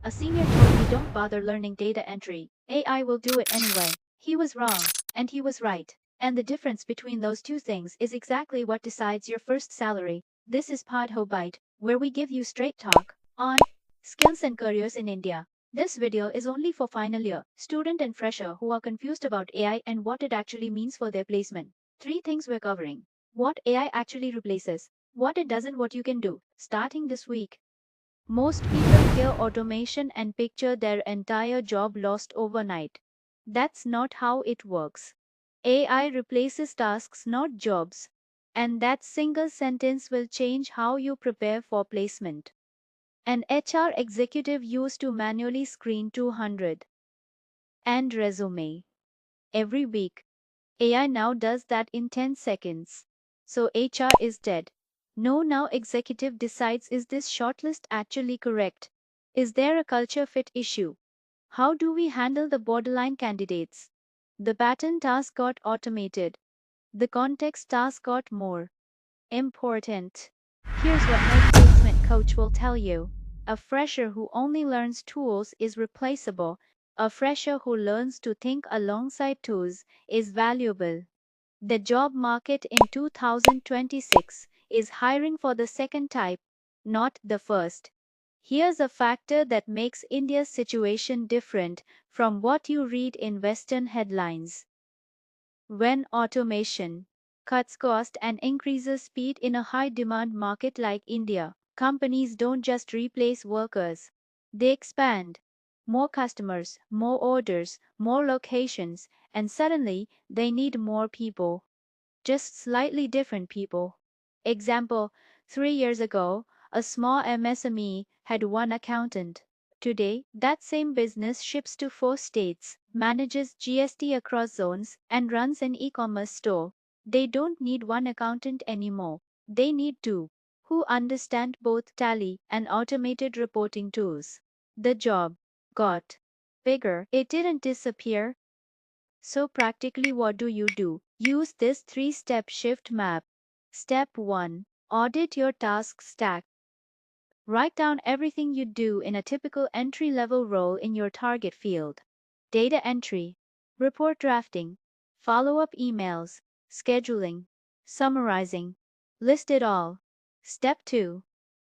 A senior told me don't bother learning data entry. AI will do it anyway. He was wrong, and he was right. And the difference between those two things is exactly what decides your first salary. This is PadhoByte, where we give you straight talk on skills and careers in India. This video is only for final year, student and fresher who are confused about AI and what it actually means for their placement. Three things we're covering. What AI actually replaces, what it doesn't, what you can do, starting this week. Most people hear automation and picture their entire job lost overnight. That's not how it works. AI replaces tasks, not jobs. And that single sentence will change how you prepare for placement. An HR executive used to manually screen 200 and resume every week. AI now does that in 10 seconds. So HR is dead. No, now executive decides, is this shortlist actually correct? Is there a culture fit issue? How do we handle the borderline candidates? The pattern task got automated. The context task got more important. Here's what no placement coach will tell you. A fresher who only learns tools is replaceable. A fresher who learns to think alongside tools is valuable. The job market in 2026 is hiring for the second type, not the first. Here's a factor that makes India's situation different from what you read in Western headlines. When automation cuts cost and increases speed in a high-demand market like India, companies don't just replace workers. They expand. More customers, more orders, more locations, and suddenly they need more people. Just slightly different people. Example, 3 years ago, a small MSME had one accountant. Today, that same business ships to 4 states, manages GST across zones, and runs an e-commerce store. They don't need one accountant anymore. They need two, who understand both tally and automated reporting tools. The job got bigger. It didn't disappear. So practically what do? Use this 3-step shift map. Step 1. Audit your task stack. Write down everything you do in a typical entry-level role in your target field. Data entry, report drafting, follow-up emails, scheduling, summarizing. List it all. Step 2.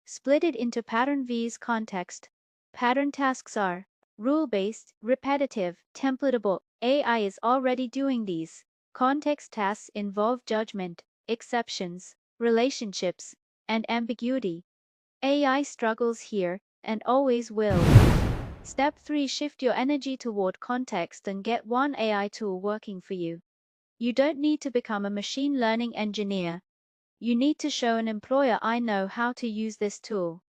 Split it into pattern vs context. Pattern tasks are rule-based, repetitive, templatable. AI is already doing these. Context tasks involve judgment, exceptions, relationships, and ambiguity. AI struggles here and always will. Step 3. Shift your energy toward context and get one AI tool working for you. You don't need to become a machine learning engineer. You need to show an employer, I know how to use this tool.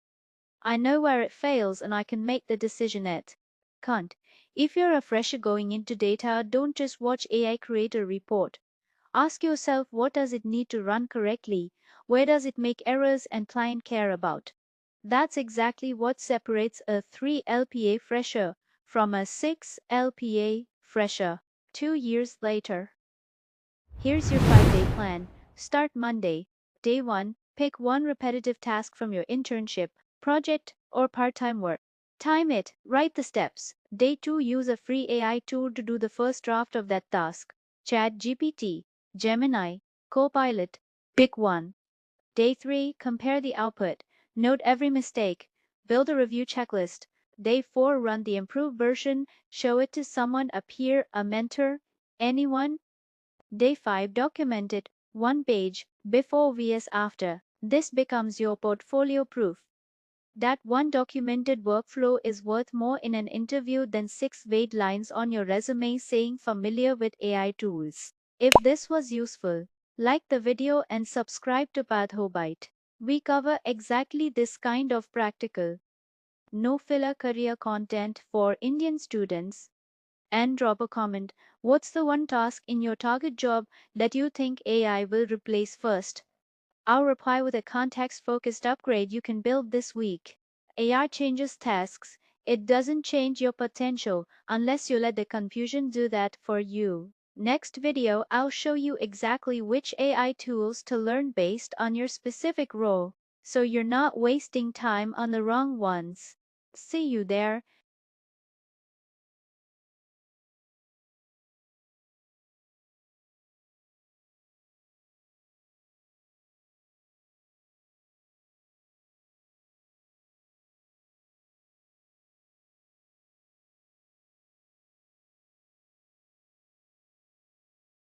I know where it fails and I can make the decision it can't. If you're a fresher going into data, don't just watch AI create a report. Ask yourself, what does it need to run correctly? Where does it make errors and client care about? That's exactly what separates a 3 LPA fresher from a 6 LPA fresher. 2 years later. Here's your 5-day plan. Start Monday. Day 1. Pick one repetitive task from your internship, project, or part-time work. Time it. Write the steps. Day 2. Use a free AI tool to do the first draft of that task. ChatGPT, Gemini, Copilot. Pick one. Day 3. Compare the output. Note every mistake. Build a review checklist. Day 4. Run the improved version. Show it to someone, a peer, a mentor, anyone. Day 5. Document it. One page, before vs after. This becomes your portfolio proof. That one documented workflow is worth more in an interview than 6 vague lines on your resume saying familiar with AI tools. If this was useful, like the video and subscribe to PadhoByte. We cover exactly this kind of practical, no filler career content for Indian students. And drop a comment. What's the one task in your target job that you think AI will replace first? I'll reply with a context-focused upgrade you can build this week. AI changes tasks. It doesn't change your potential unless you let the confusion do that for you. Next video, I'll show you exactly which AI tools to learn based on your specific role, so you're not wasting time on the wrong ones. See you there.